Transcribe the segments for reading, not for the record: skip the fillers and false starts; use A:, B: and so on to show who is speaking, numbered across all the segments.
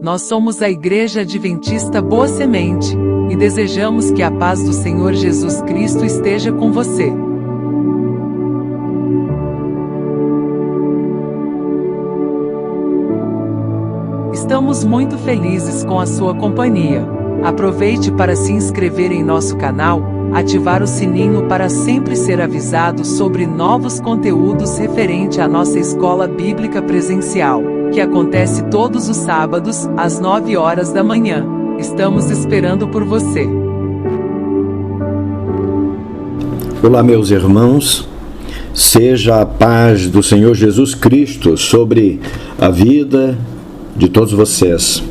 A: Nós somos a Igreja Adventista Boa Semente, e desejamos que a paz do Senhor Jesus Cristo esteja com você. Estamos muito felizes com a sua companhia. Aproveite para se inscrever em nosso canal, ativar o sininho para sempre ser avisado sobre novos conteúdos referente à nossa escola bíblica presencial, que acontece todos os sábados, às 9 horas da manhã. Estamos esperando por você.
B: Olá, meus irmãos. Seja a paz do Senhor Jesus Cristo sobre a vida de todos vocês.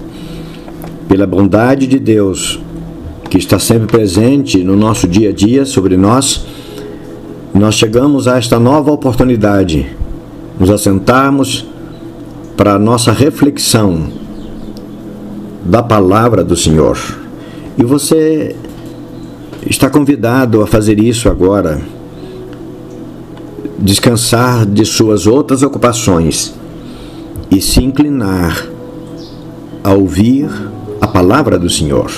B: Pela bondade de Deus, que está sempre presente no nosso dia a dia sobre nós, nós chegamos a esta nova oportunidade, nos assentarmos para a nossa reflexão da palavra do Senhor. E você está convidado a fazer isso agora, descansar de suas outras ocupações e se inclinar a ouvir a palavra do Senhor.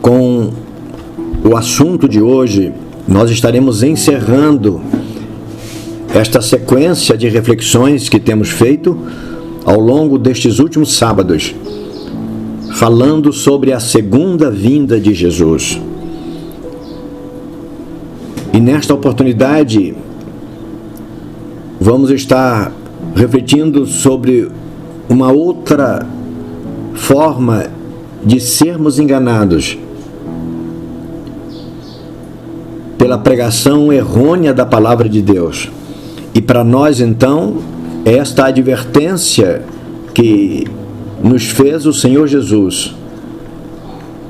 B: Com o assunto de hoje, nós estaremos encerrando esta sequência de reflexões que temos feito ao longo destes últimos sábados, falando sobre a segunda vinda de Jesus. E nesta oportunidade, vamos estar refletindo sobre uma outra forma de sermos enganados pela pregação errônea da palavra de Deus. E para nós, então, esta advertência que nos fez o Senhor Jesus: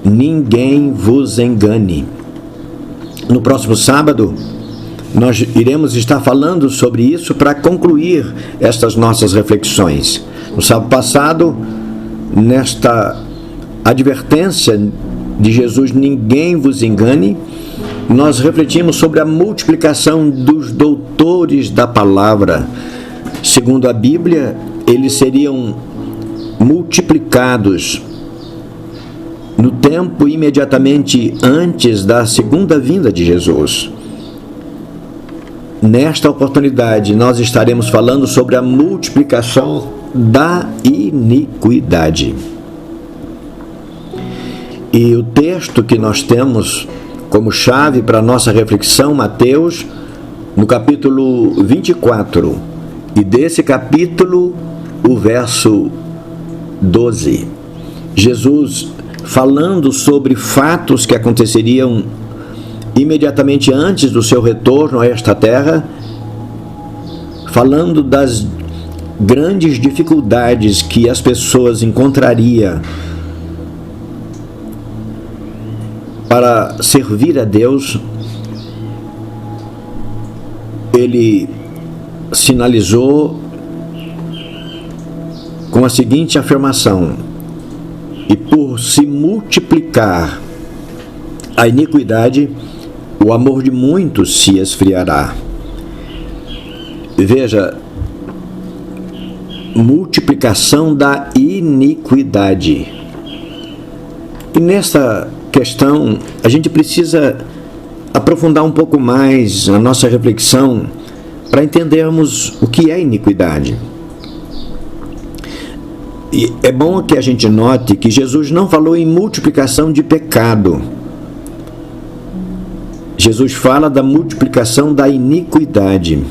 B: ninguém vos engane. No próximo sábado, nós iremos estar falando sobre isso para concluir estas nossas reflexões. No sábado passado, nesta advertência de Jesus, ninguém vos engane, nós refletimos sobre a multiplicação dos doutores da palavra. Segundo a Bíblia, eles seriam multiplicados no tempo imediatamente antes da segunda vinda de Jesus. Nesta oportunidade, nós estaremos falando sobre a multiplicação da iniquidade. E o texto que nós temos como chave para a nossa reflexão, Mateus, no capítulo 24, e desse capítulo, o verso 12. Jesus, falando sobre fatos que aconteceriam imediatamente antes do seu retorno a esta terra, falando das grandes dificuldades que as pessoas encontrariam para servir a Deus, ele sinalizou com a seguinte afirmação: e por se multiplicar a iniquidade, o amor de muitos se esfriará. Veja, multiplicação da iniquidade. E nesta questão, a gente precisa aprofundar um pouco mais a nossa reflexão para entendermos o que é iniquidade. E é bom que a gente note que Jesus não falou em multiplicação de pecado. Jesus fala da multiplicação da iniquidade.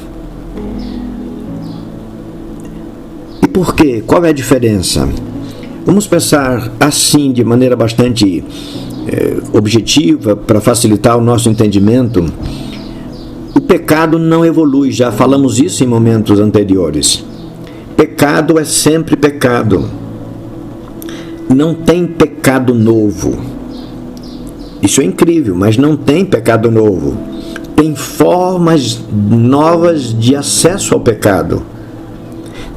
B: E por quê? Qual é a diferença? Vamos pensar assim, de maneira bastante objetiva, para facilitar o nosso entendimento. O pecado não evolui, já falamos isso em momentos anteriores. Pecado é sempre pecado. Não tem pecado novo. Isso é incrível, mas não tem pecado novo. Tem formas novas de acesso ao pecado.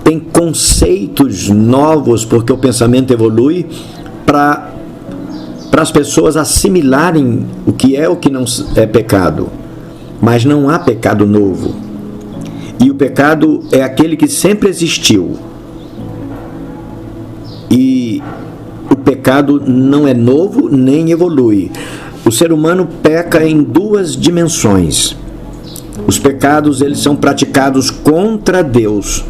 B: Tem conceitos novos, porque o pensamento evolui, para as pessoas assimilarem o que é o que não é pecado. Mas não há pecado novo. E o pecado é aquele que sempre existiu. o pecado não é novo nem evolui. O ser humano peca em duas dimensões. Os pecados, eles são praticados contra Deus.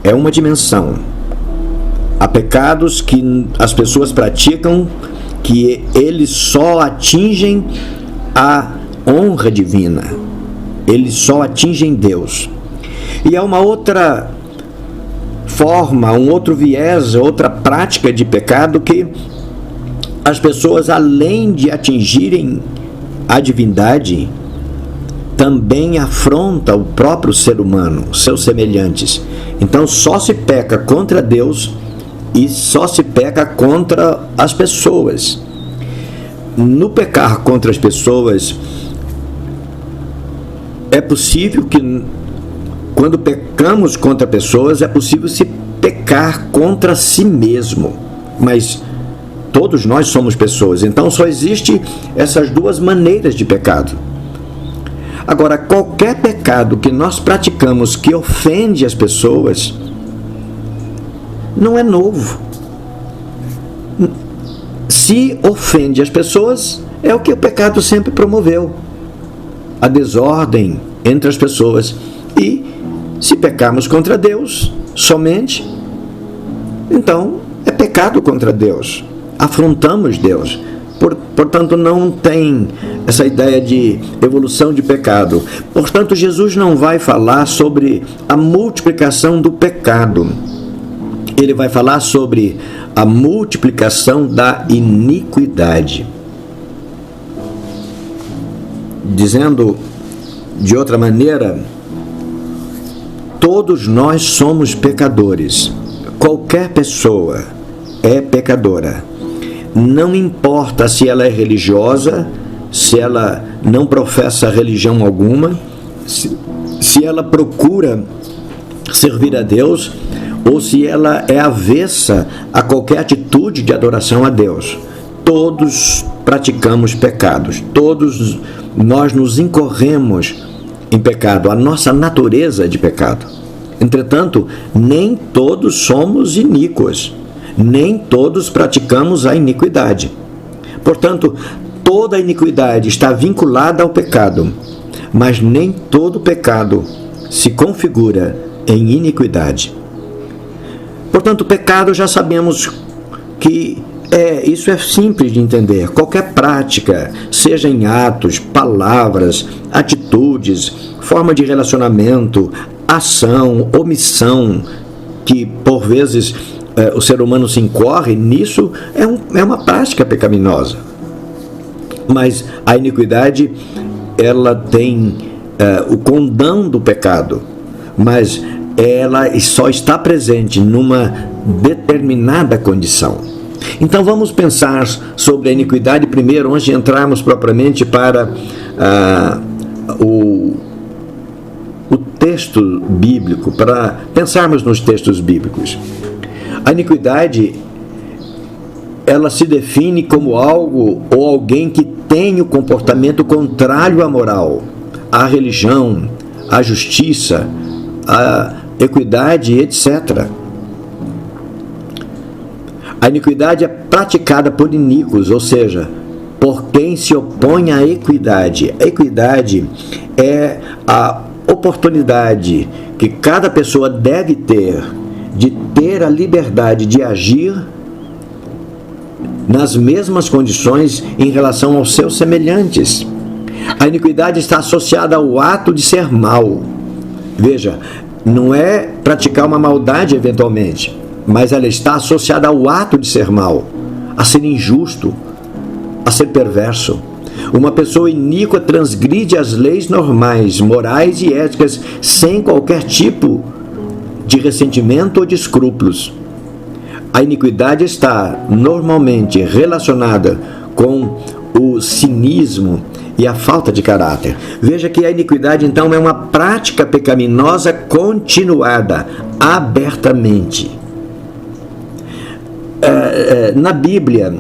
B: É uma dimensão. Há pecados que as pessoas praticam que eles só atingem a honra divina. Eles só atingem Deus. E há uma outra forma, um outro viés, outra prática de pecado que as pessoas, além de atingirem a divindade, também afronta o próprio ser humano, seus semelhantes. Então só se peca contra Deus e só se peca contra as pessoas. No pecar contra as pessoas, é possível que, quando pecamos contra pessoas, é possível se pecar contra si mesmo. Mas todos nós somos pessoas, então só existe essas duas maneiras de pecado. Agora, qualquer pecado que nós praticamos que ofende as pessoas, não é novo. Se ofende as pessoas, é o que o pecado sempre promoveu: a desordem entre as pessoas. E se pecarmos contra Deus somente, então é pecado contra Deus. Afrontamos Deus. Portanto, não tem essa ideia de evolução de pecado. Portanto, Jesus não vai falar sobre a multiplicação do pecado. Ele vai falar sobre a multiplicação da iniquidade. Dizendo de outra maneira, todos nós somos pecadores. Qualquer pessoa é pecadora. Não importa se ela é religiosa, se ela não professa religião alguma, se ela procura servir a Deus, ou se ela é avessa a qualquer atitude de adoração a Deus. Todos praticamos pecados, todos nós nos incorremos em pecado, a nossa natureza é de pecado. Entretanto, nem todos somos iníquos, nem todos praticamos a iniquidade. Portanto, toda a iniquidade está vinculada ao pecado, mas nem todo pecado se configura em iniquidade. Portanto, o pecado, já sabemos que isso é simples de entender. Qualquer prática, seja em atos, palavras, atitudes, forma de relacionamento, ação, omissão, que por vezes o ser humano se incorre nisso, é uma prática pecaminosa. Mas a iniquidade, ela tem o condão do pecado, mas ela só está presente numa determinada condição. Então vamos pensar sobre a iniquidade primeiro, antes de entrarmos propriamente para o texto bíblico, para pensarmos nos textos bíblicos. A iniquidade, ela se define como algo ou alguém que tem o comportamento contrário à moral, à religião, à justiça, à equidade, etc. A iniquidade é praticada por iníquos, ou seja, por quem se opõe à equidade. A equidade é a oportunidade que cada pessoa deve ter de ter a liberdade de agir nas mesmas condições em relação aos seus semelhantes. A iniquidade está associada ao ato de ser mal. Veja, não é praticar uma maldade eventualmente, mas ela está associada ao ato de ser mal, a ser injusto, a ser perverso. Uma pessoa iníqua transgride as leis normais, morais e éticas sem qualquer tipo de ressentimento ou de escrúpulos. A iniquidade está normalmente relacionada com o cinismo e a falta de caráter. Veja que a iniquidade, então, é uma prática pecaminosa continuada, abertamente. Na Bíblia,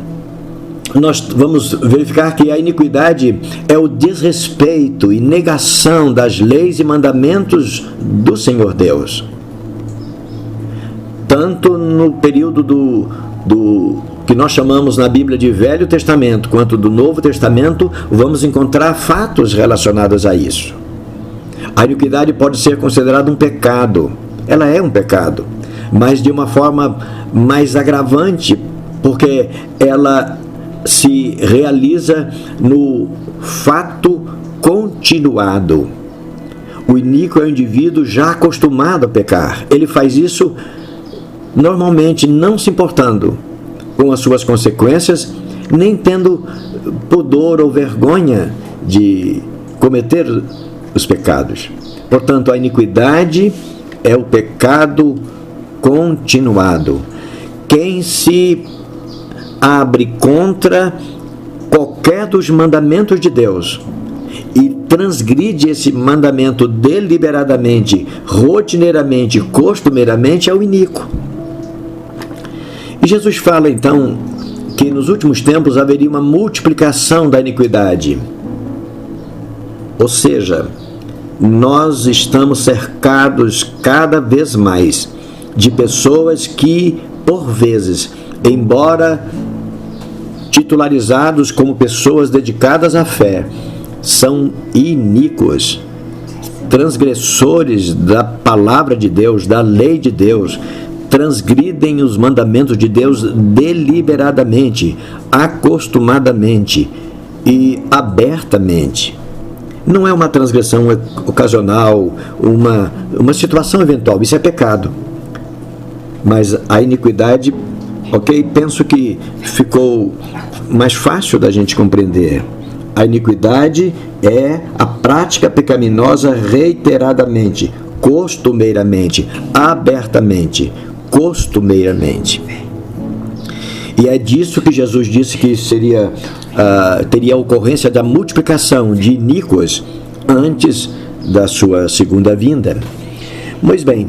B: nós vamos verificar que a iniquidade é o desrespeito e negação das leis e mandamentos do Senhor Deus. Tanto no período do que nós chamamos na Bíblia de Velho Testamento, quanto do Novo Testamento, vamos encontrar fatos relacionados a isso. A iniquidade pode ser considerada um pecado. Ela é um pecado, mas de uma forma mais agravante, porque ela se realiza no fato continuado. O iníquo é um indivíduo já acostumado a pecar. Ele faz isso normalmente não se importando com as suas consequências, nem tendo pudor ou vergonha de cometer os pecados. Portanto, a iniquidade é o pecado continuado. Quem se abre contra qualquer dos mandamentos de Deus e transgride esse mandamento deliberadamente, rotineiramente, costumeiramente, é o iníquo. E Jesus fala então que nos últimos tempos haveria uma multiplicação da iniquidade. Ou seja, nós estamos cercados cada vez mais de pessoas que, por vezes, embora titularizados como pessoas dedicadas à fé, são iníquos, transgressores da palavra de Deus, da lei de Deus, transgridem os mandamentos de Deus deliberadamente, acostumadamente e abertamente. Não é uma transgressão ocasional, uma situação eventual, isso é pecado. Mas a iniquidade, penso que ficou mais fácil da gente compreender. A iniquidade é a prática pecaminosa reiteradamente, costumeiramente, abertamente, costumeiramente. E é disso que Jesus disse que teria a ocorrência da multiplicação de iníquos antes da sua segunda vinda. Pois bem,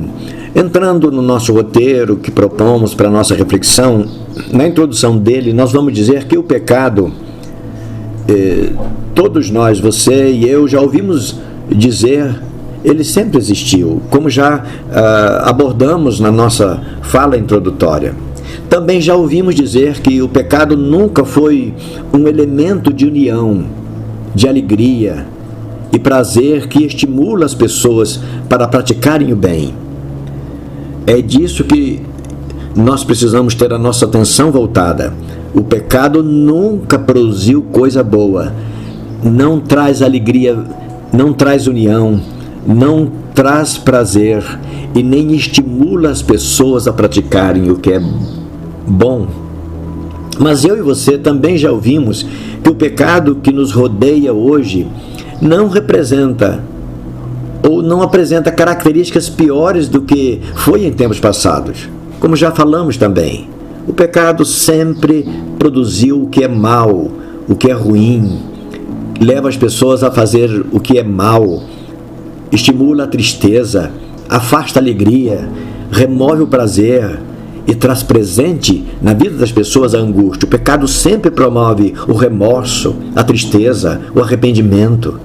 B: entrando no nosso roteiro que propomos para a nossa reflexão, na introdução dele nós vamos dizer que o pecado, todos nós, você e eu, já ouvimos dizer, ele sempre existiu, como já abordamos na nossa fala introdutória. Também já ouvimos dizer que o pecado nunca foi um elemento de união, de alegria e prazer que estimula as pessoas para praticarem o bem. É disso que nós precisamos ter a nossa atenção voltada. O pecado nunca produziu coisa boa, não traz alegria, não traz união, não traz prazer e nem estimula as pessoas a praticarem o que é bom. Mas eu e você também já ouvimos que o pecado que nos rodeia hoje não representa ou não apresenta características piores do que foi em tempos passados. Como já falamos também, o pecado sempre produziu o que é mal, o que é ruim, leva as pessoas a fazer o que é mal, estimula a tristeza, afasta a alegria, remove o prazer e traz presente na vida das pessoas a angústia. O pecado sempre promove o remorso, a tristeza, o arrependimento.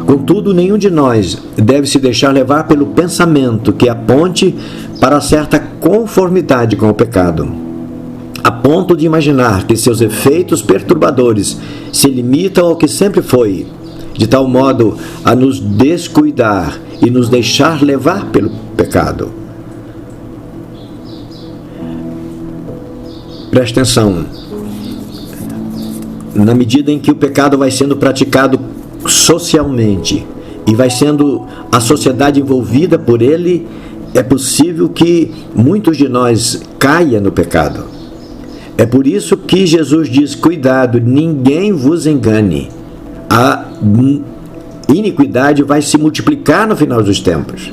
B: Contudo, nenhum de nós deve se deixar levar pelo pensamento que aponte para certa conformidade com o pecado, a ponto de imaginar que seus efeitos perturbadores se limitam ao que sempre foi, de tal modo a nos descuidar e nos deixar levar pelo pecado. Preste atenção. Na medida em que o pecado vai sendo praticado socialmente e vai sendo a sociedade envolvida por ele, é possível que muitos de nós caia no pecado. É por isso que Jesus diz: cuidado, ninguém vos engane. A iniquidade vai se multiplicar no final dos tempos.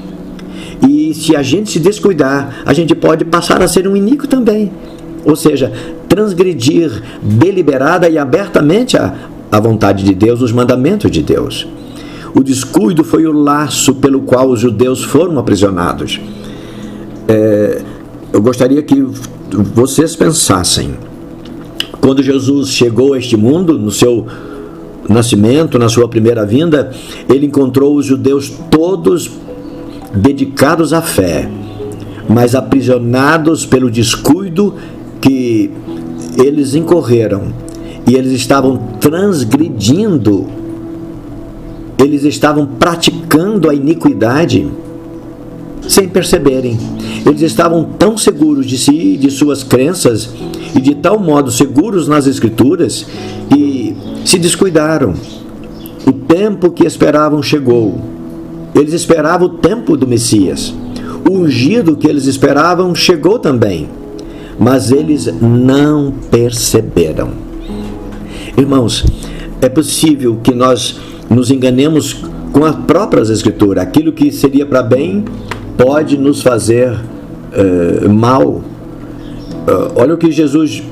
B: E se a gente se descuidar, a gente pode passar a ser um iníquo também. Ou seja, transgredir deliberada e abertamente a vontade de Deus, os mandamentos de Deus. O descuido foi o laço pelo qual os judeus foram aprisionados. Eu gostaria que vocês pensassem, quando Jesus chegou a este mundo, no seu nascimento, na sua primeira vinda, ele encontrou os judeus todos dedicados à fé, mas aprisionados pelo descuido que eles incorreram, e eles estavam transgredindo, eles estavam praticando a iniquidade sem perceberem. Eles estavam tão seguros de si, de suas crenças, e de tal modo seguros nas Escrituras, que se descuidaram. O tempo que esperavam chegou. Eles esperavam o tempo do Messias. O ungido que eles esperavam chegou também, mas eles não perceberam. Irmãos, é possível que nós nos enganemos com as próprias Escrituras. Aquilo que seria para bem pode nos fazer mal. Olha o que Jesus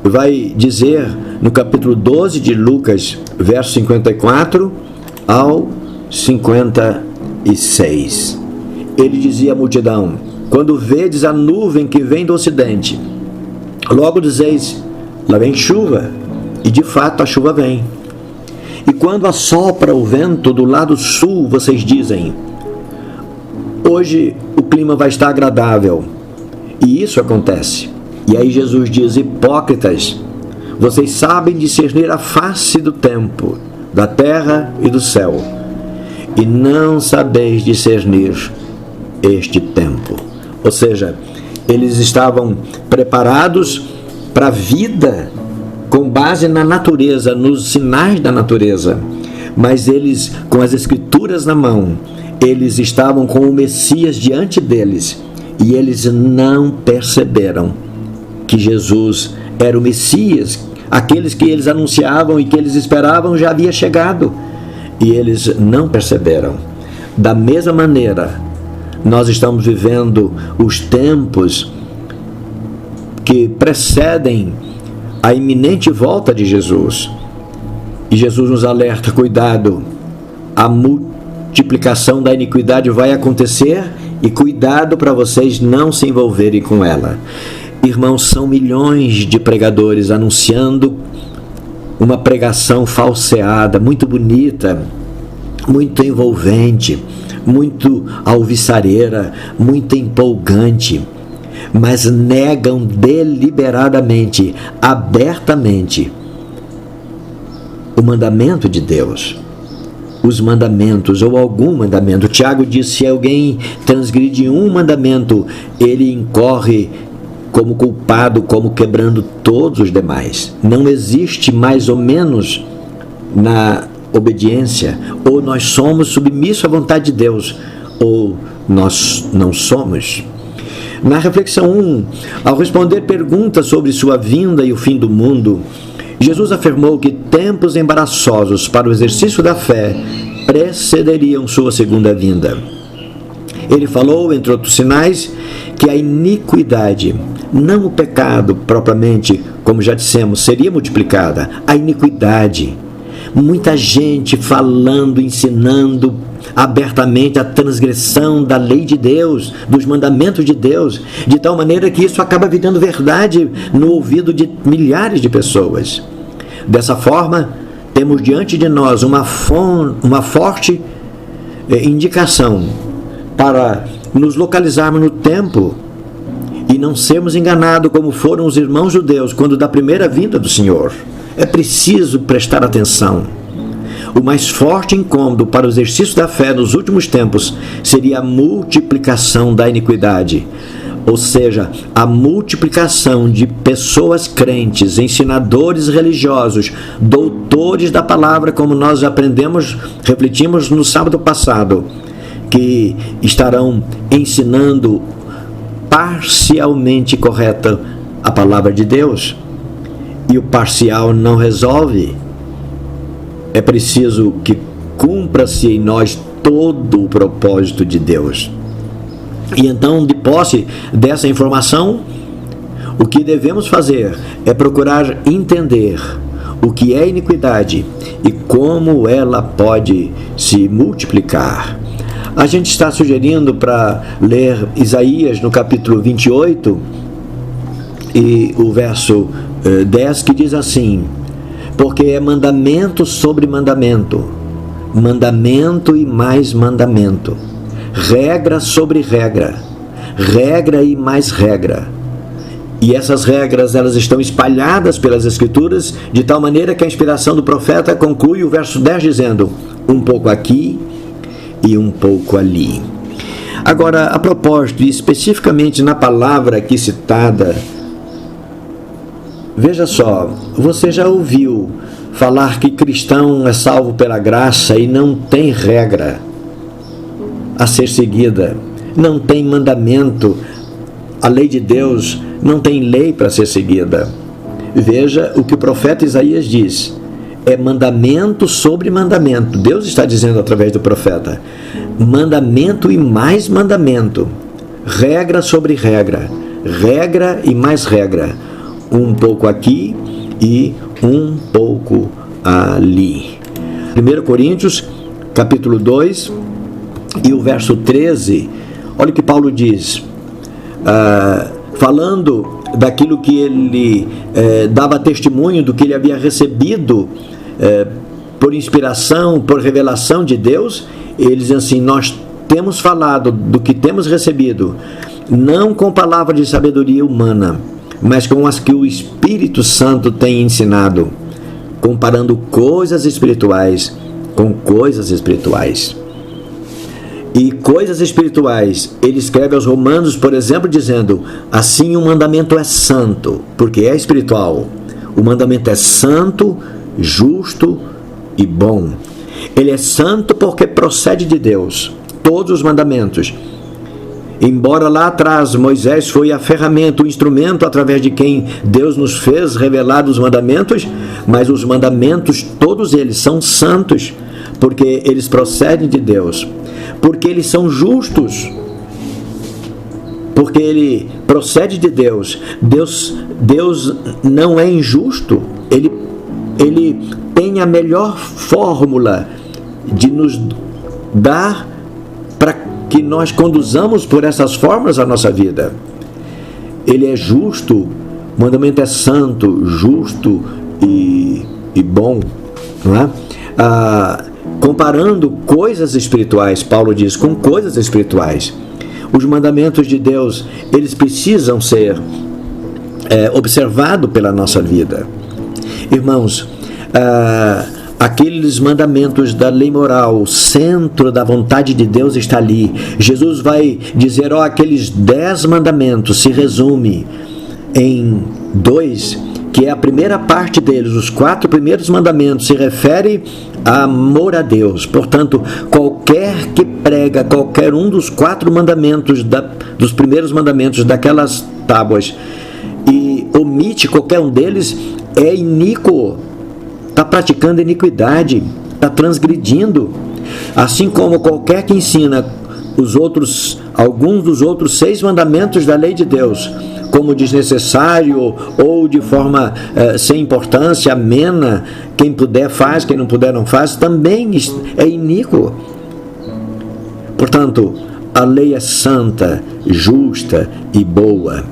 B: vai dizer no capítulo 12 de Lucas, verso 54 ao 56. Ele dizia à multidão: quando vedes a nuvem que vem do ocidente, logo dizeis, lá vem chuva, e de fato a chuva vem. E quando assopra o vento do lado sul, vocês dizem, hoje o clima vai estar agradável. E isso acontece. E aí Jesus diz, hipócritas, vocês sabem discernir a face do tempo, da terra e do céu, e não sabeis discernir este tempo. Ou seja, eles estavam preparados para a vida com base na natureza, nos sinais da natureza, mas eles, com as Escrituras na mão, eles estavam com o Messias diante deles, e eles não perceberam que Jesus era o Messias. Aqueles que eles anunciavam e que eles esperavam já havia chegado, e eles não perceberam. Da mesma maneira, nós estamos vivendo os tempos que precedem a iminente volta de Jesus. E Jesus nos alerta, cuidado, a multiplicação da iniquidade vai acontecer, e cuidado para vocês não se envolverem com ela. Irmãos, são milhões de pregadores anunciando uma pregação falseada, muito bonita, muito envolvente, muito alvissareira, muito empolgante, mas negam deliberadamente, abertamente, o mandamento de Deus, os mandamentos ou algum mandamento. Tiago diz, se alguém transgride um mandamento, ele incorre como culpado, como quebrando todos os demais. Não existe mais ou menos na obediência. Ou nós somos submissos à vontade de Deus, ou nós não somos. Na reflexão 1, ao responder perguntas sobre sua vinda e o fim do mundo, Jesus afirmou que tempos embaraçosos para o exercício da fé precederiam sua segunda vinda. Ele falou, entre outros sinais, que a iniquidade, não o pecado propriamente, como já dissemos, seria multiplicada. A iniquidade. Muita gente falando, ensinando abertamente a transgressão da lei de Deus, dos mandamentos de Deus, de tal maneira que isso acaba virando verdade no ouvido de milhares de pessoas. Dessa forma, temos diante de nós uma forte indicação para nos localizarmos no tempo e não sermos enganados como foram os irmãos judeus quando da primeira vinda do Senhor. É preciso prestar atenção. O mais forte incômodo para o exercício da fé nos últimos tempos seria a multiplicação da iniquidade, ou seja, a multiplicação de pessoas crentes, ensinadores religiosos, doutores da palavra, como nós aprendemos, refletimos no sábado passado, que estarão ensinando parcialmente correta a palavra de Deus. E o parcial não resolve. É preciso que cumpra-se em nós todo o propósito de Deus. E então, de posse dessa informação, o que devemos fazer é procurar entender o que é iniquidade e como ela pode se multiplicar. A gente está sugerindo para ler Isaías no capítulo 28 e o verso 10, que diz assim: porque é mandamento sobre mandamento, mandamento e mais mandamento, regra sobre regra, regra e mais regra. E essas regras, elas estão espalhadas pelas Escrituras, de tal maneira que a inspiração do profeta conclui o verso 10 dizendo: um pouco aqui e um pouco ali. Agora, a propósito, e especificamente na palavra aqui citada, veja só, você já ouviu falar que cristão é salvo pela graça e não tem regra a ser seguida, não tem mandamento, a lei de Deus não tem lei para ser seguida. Veja o que o profeta Isaías diz: é mandamento sobre mandamento. Deus está dizendo através do profeta: mandamento e mais mandamento, regra sobre regra, regra e mais regra, um pouco aqui e um pouco ali. 1 Coríntios, capítulo 2, e o verso 13, olha o que Paulo diz, falando daquilo que ele dava testemunho do que ele havia recebido por inspiração, por revelação de Deus. Ele diz assim: nós temos falado do que temos recebido, não com palavras de sabedoria humana, mas com as que o Espírito Santo tem ensinado, comparando coisas espirituais com coisas espirituais. E coisas espirituais, ele escreve aos Romanos, por exemplo, dizendo: assim o mandamento é santo, porque é espiritual. O mandamento é santo, justo e bom. Ele é santo porque procede de Deus, todos os mandamentos. Embora lá atrás Moisés foi a ferramenta, o instrumento através de quem Deus nos fez revelar os mandamentos, mas os mandamentos, todos eles são santos, porque eles procedem de Deus, porque eles são justos, porque ele procede de Deus. Deus não é injusto, ele tem a melhor fórmula de nos dar para que nós conduzamos por essas fórmulas a nossa vida. Ele é justo, o mandamento é santo, justo e bom, não é? Comparando coisas espirituais, Paulo diz, com coisas espirituais. Os mandamentos de Deus, eles precisam ser observados pela nossa vida. Irmãos, aqueles mandamentos da lei moral, o centro da vontade de Deus está ali. Jesus vai dizer: aqueles 10 mandamentos se resume em 2, que é a primeira parte deles. Os 4 primeiros mandamentos se refere a amor a Deus. Portanto, qualquer que prega qualquer um dos 4 mandamentos, dos primeiros mandamentos daquelas tábuas, e omite qualquer um deles, é iníquo, está praticando iniquidade, está transgredindo. Assim como qualquer que ensina alguns dos outros 6 mandamentos da lei de Deus como desnecessário ou de forma sem importância, amena, quem puder faz, quem não puder não faz, também é iníquo. Portanto, a lei é santa, justa e boa.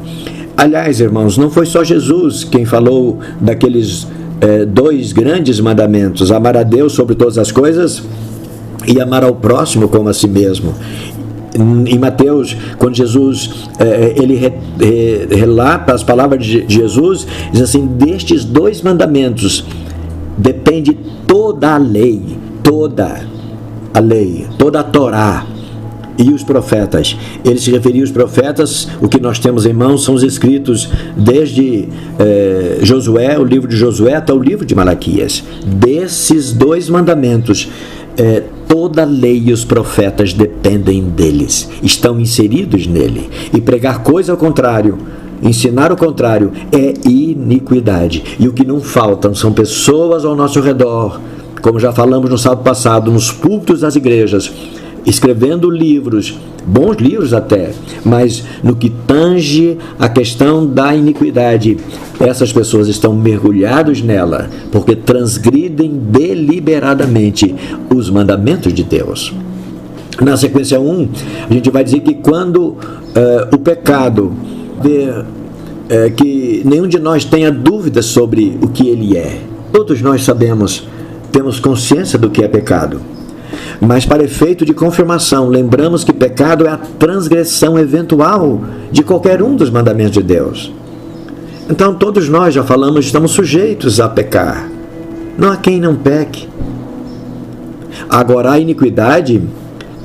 B: Aliás, irmãos, não foi só Jesus quem falou daqueles 2 grandes mandamentos: amar a Deus sobre todas as coisas e amar ao próximo como a si mesmo. Em Mateus, quando Jesus ele relata as palavras de Jesus, diz assim: destes 2 mandamentos depende toda a lei, toda a Torá e os profetas. Ele se referia aos profetas. O que nós temos em mãos são os escritos desde Josué, o livro de Josué, até o livro de Malaquias. Desses 2 mandamentos, toda a lei e os profetas dependem deles, estão inseridos nele. E pregar coisa ao contrário, ensinar o contrário, é iniquidade. E o que não faltam são pessoas ao nosso redor, como já falamos no sábado passado, nos púlpitos das igrejas, escrevendo livros, bons livros até, mas no que tange a questão da iniquidade, essas pessoas estão mergulhados nela, porque transgridem deliberadamente os mandamentos de Deus. Na sequência 1, a gente vai dizer que quando o pecado que nenhum de nós tenha dúvidas sobre o que ele é. Todos nós sabemos, temos consciência do que é pecado. Mas para efeito de confirmação, lembramos que pecado é a transgressão eventual de qualquer um dos mandamentos de Deus. Então todos nós, já falamos, estamos sujeitos a pecar. Não há quem não peque. Agora, a iniquidade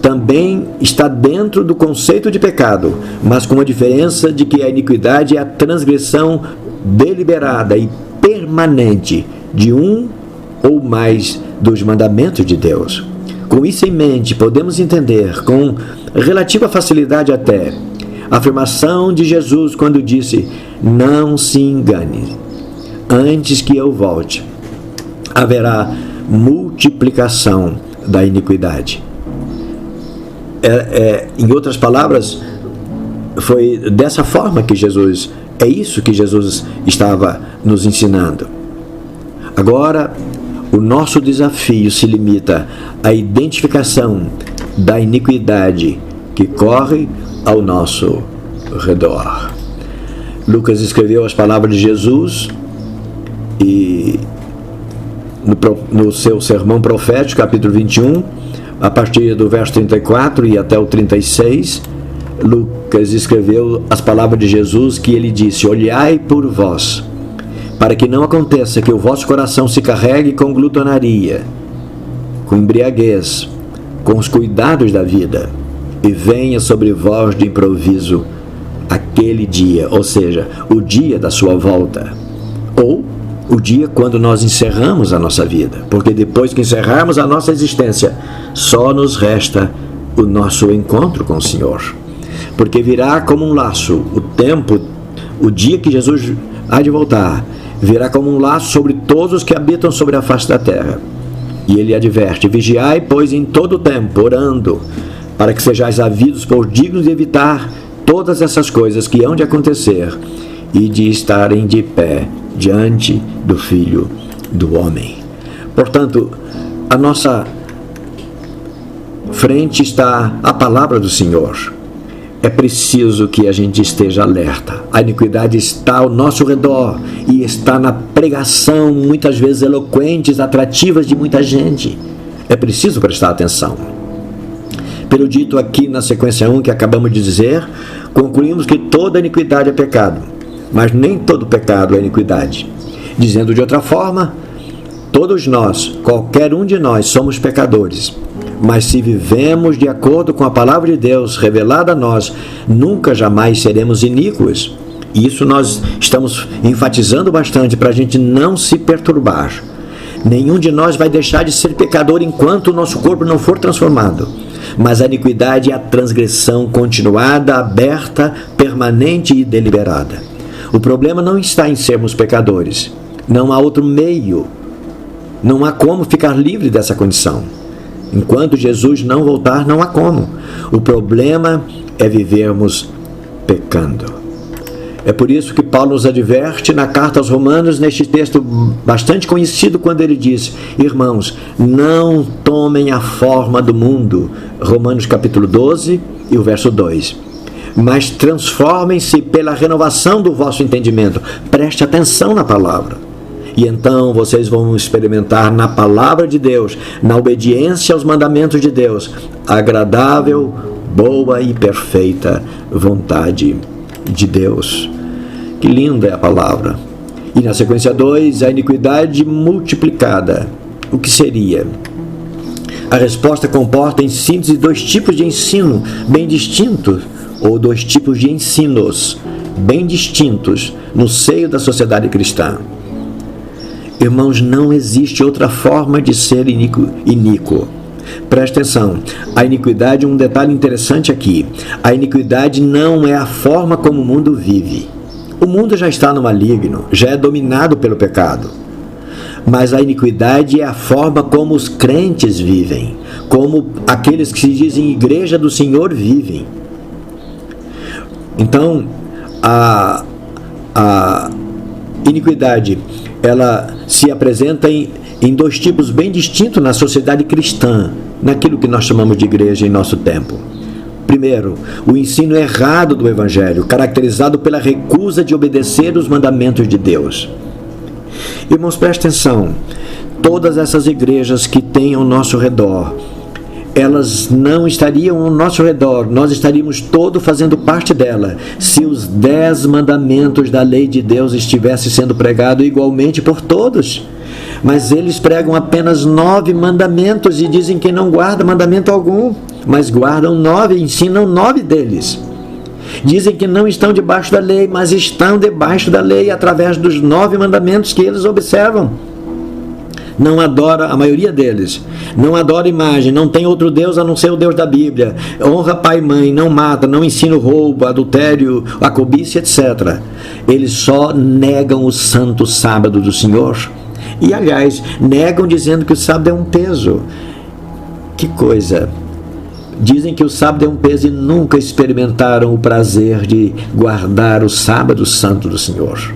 B: também está dentro do conceito de pecado, mas com a diferença de que a iniquidade é a transgressão deliberada e permanente de um ou mais dos mandamentos de Deus. Com isso em mente, podemos entender com relativa facilidade até a afirmação de Jesus quando disse: não se engane, antes que eu volte, haverá multiplicação da iniquidade. Em outras palavras, foi dessa forma que Jesus, é isso que Jesus estava nos ensinando. Agora, o nosso desafio se limita à identificação da iniquidade que corre ao nosso redor. Lucas escreveu as palavras de Jesus e no seu sermão profético, capítulo 21, a partir do verso 34 e até o 36, Lucas escreveu as palavras de Jesus que ele disse: olhai por vós, para que não aconteça que o vosso coração se carregue com glutonaria, com embriaguez, com os cuidados da vida, e venha sobre vós de improviso aquele dia, ou seja, o dia da sua volta, ou o dia quando nós encerramos a nossa vida, porque depois que encerrarmos a nossa existência, só nos resta o nosso encontro com o Senhor, porque virá como um laço o dia que Jesus há de voltar, virá como um laço sobre todos os que habitam sobre a face da terra. E ele adverte: vigiai, pois, em todo o tempo, orando, para que sejais havidos por dignos de evitar todas essas coisas que hão de acontecer e de estarem de pé diante do Filho do Homem. Portanto, a nossa frente está a palavra do Senhor. É preciso que a gente esteja alerta. A iniquidade está ao nosso redor e está na pregação, muitas vezes eloquentes, atrativas de muita gente. É preciso prestar atenção. Pelo dito aqui na sequência 1 que acabamos de dizer, concluímos que toda iniquidade é pecado, mas nem todo pecado é iniquidade. Dizendo de outra forma, todos nós, qualquer um de nós, somos pecadores. Mas se vivemos de acordo com a palavra de Deus revelada a nós, nunca jamais seremos iníquos. E isso nós estamos enfatizando bastante para a gente não se perturbar. Nenhum de nós vai deixar de ser pecador enquanto o nosso corpo não for transformado. Mas a iniquidade é a transgressão continuada, aberta, permanente e deliberada. O problema não está em sermos pecadores. Não há outro meio. Não há como ficar livre dessa condição. Enquanto Jesus não voltar, não há como. O problema é vivermos pecando. É por isso que Paulo nos adverte na carta aos Romanos, neste texto bastante conhecido, quando ele diz: irmãos, não tomem a forma do mundo. Romanos capítulo 12 e o verso 2. Mas transformem-se pela renovação do vosso entendimento. Preste atenção na palavra. E então vocês vão experimentar na palavra de Deus, na obediência aos mandamentos de Deus, a agradável, boa e perfeita vontade de Deus. Que linda é a palavra. E na sequência 2, a iniquidade multiplicada. O que seria? A resposta comporta, em síntese, dois tipos de ensino bem distintos, ou dois tipos de ensinos bem distintos no seio da sociedade cristã. Irmãos, não existe outra forma de ser iníquo. Presta atenção, a iniquidade, um detalhe interessante aqui, a iniquidade não é a forma como o mundo vive. O mundo já está no maligno, já é dominado pelo pecado. Mas a iniquidade é a forma como os crentes vivem, como aqueles que se dizem igreja do Senhor vivem. Então, a iniquidade, ela se apresenta em dois tipos bem distintos na sociedade cristã, naquilo que nós chamamos de igreja em nosso tempo. Primeiro, o ensino errado do Evangelho, caracterizado pela recusa de obedecer os mandamentos de Deus. Irmãos, prestem atenção, todas essas igrejas que têm ao nosso redor, elas não estariam ao nosso redor, nós estaríamos todos fazendo parte dela, se os 10 mandamentos da lei de Deus estivessem sendo pregados igualmente por todos. Mas eles pregam apenas 9 mandamentos e dizem que não guarda mandamento algum, mas guardam 9 e ensinam 9 deles. Dizem que não estão debaixo da lei, mas estão debaixo da lei através dos 9 mandamentos que eles observam. Não adora, a maioria deles, não adora imagem, não tem outro Deus a não ser o Deus da Bíblia, honra pai e mãe, não mata, não ensina o roubo, adultério, a cobiça, etc. Eles só negam o santo sábado do Senhor. E, aliás, negam dizendo que o sábado é um peso. Que coisa! Dizem que o sábado é um peso e nunca experimentaram o prazer de guardar o sábado santo do Senhor.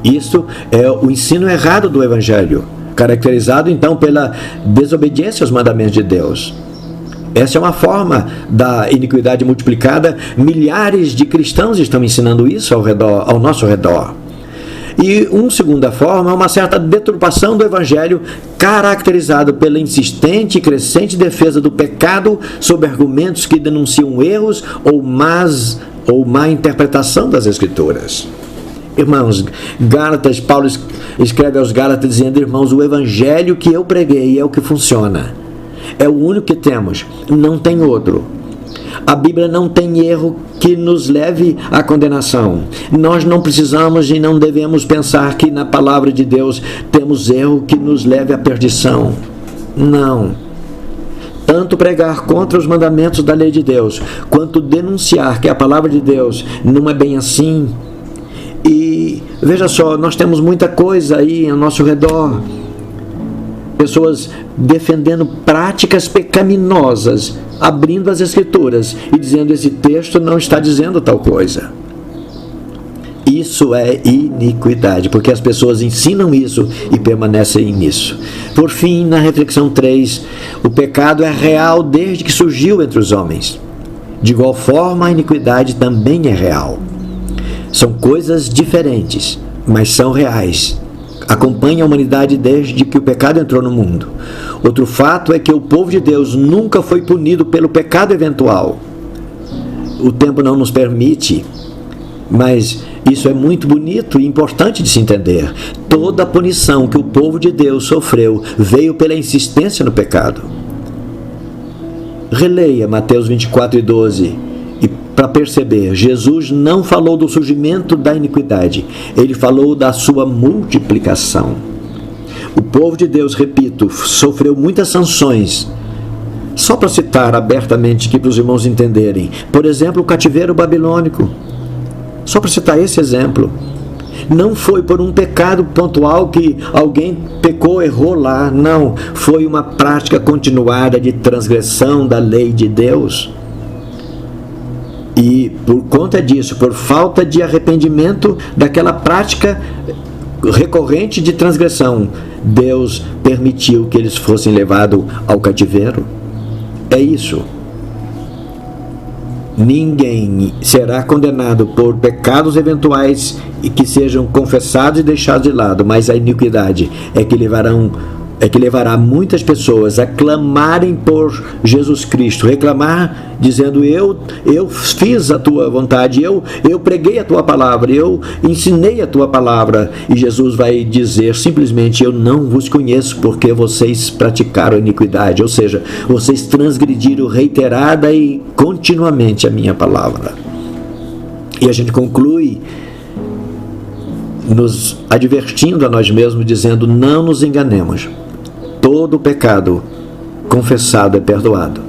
B: Isso é o ensino errado do Evangelho, caracterizado então pela desobediência aos mandamentos de Deus. Essa é uma forma da iniquidade multiplicada. Milhares de cristãos estão ensinando isso ao nosso redor. E uma segunda forma é uma certa deturpação do Evangelho, caracterizado pela insistente e crescente defesa do pecado sob argumentos que denunciam erros ou má interpretação das Escrituras. Irmãos, Paulo escreve aos Gálatas dizendo: irmãos, o Evangelho que eu preguei é o que funciona. É o único que temos, não tem outro. A Bíblia não tem erro que nos leve à condenação. Nós não precisamos e não devemos pensar que na palavra de Deus temos erro que nos leve à perdição. Não. Tanto pregar contra os mandamentos da lei de Deus, quanto denunciar que a palavra de Deus não é bem assim. E veja só, nós temos muita coisa aí ao nosso redor. Pessoas defendendo práticas pecaminosas, abrindo as Escrituras e dizendo: esse texto não está dizendo tal coisa. Isso é iniquidade, porque as pessoas ensinam isso e permanecem nisso. Por fim, na reflexão 3, o pecado é real desde que surgiu entre os homens. De igual forma, a iniquidade também é real. São coisas diferentes, mas são reais. Acompanha a humanidade desde que o pecado entrou no mundo. Outro fato é que o povo de Deus nunca foi punido pelo pecado eventual. O tempo não nos permite, mas isso é muito bonito e importante de se entender. Toda a punição que o povo de Deus sofreu veio pela insistência no pecado. Releia Mateus 24:12 para perceber. Jesus não falou do surgimento da iniquidade, ele falou da sua multiplicação. O povo de Deus, repito, sofreu muitas sanções. Só para citar abertamente aqui para os irmãos entenderem. Por exemplo, o cativeiro babilônico. Só para citar esse exemplo. Não foi por um pecado pontual que alguém pecou, errou lá. Não. Foi uma prática continuada de transgressão da lei de Deus. E por conta disso, por falta de arrependimento daquela prática recorrente de transgressão, Deus permitiu que eles fossem levados ao cativeiro. É isso. Ninguém será condenado por pecados eventuais e que sejam confessados e deixados de lado, mas a iniquidade é que levará muitas pessoas a clamarem por Jesus Cristo, reclamar dizendo: eu fiz a tua vontade, eu preguei a tua palavra, eu ensinei a tua palavra. E Jesus vai dizer simplesmente: eu não vos conheço, porque vocês praticaram iniquidade, ou seja, vocês transgrediram reiterada e continuamente a minha palavra. E a gente conclui nos advertindo a nós mesmos, dizendo: não nos enganemos. Todo pecado confessado é perdoado,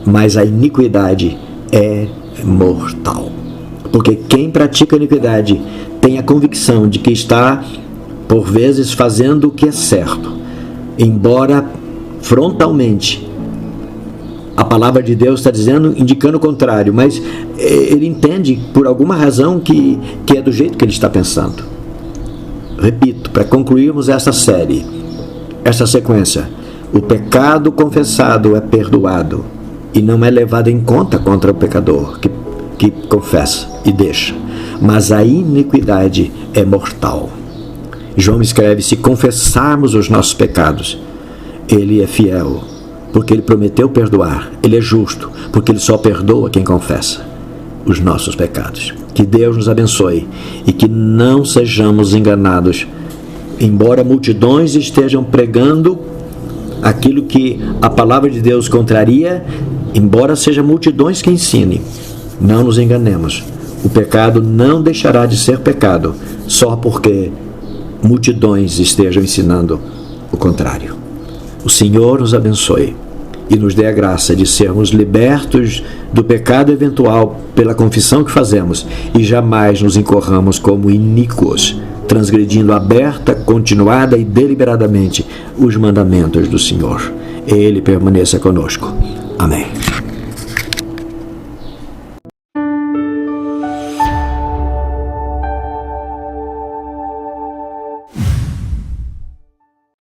B: mas a iniquidade é mortal. Porque quem pratica iniquidade tem a convicção de que está, por vezes, fazendo o que é certo, embora frontalmente a palavra de Deus está dizendo, indicando o contrário, mas ele entende por alguma razão que é do jeito que ele está pensando. Repito, para concluirmos essa série, esta sequência: o pecado confessado é perdoado e não é levado em conta contra o pecador que confessa e deixa, mas a iniquidade é mortal. João escreve: se confessarmos os nossos pecados, ele é fiel porque Ele prometeu perdoar. Ele é justo, porque Ele só perdoa quem confessa os nossos pecados. Que Deus nos abençoe e que não sejamos enganados. Embora multidões estejam pregando aquilo que a palavra de Deus contraria, embora seja multidões que ensinem, não nos enganemos. O pecado não deixará de ser pecado só porque multidões estejam ensinando o contrário. O Senhor nos abençoe e nos dê a graça de sermos libertos do pecado eventual pela confissão que fazemos e jamais nos incorramos como iníquos, transgredindo aberta, continuada e deliberadamente os mandamentos do Senhor. Ele permaneça conosco. Amém.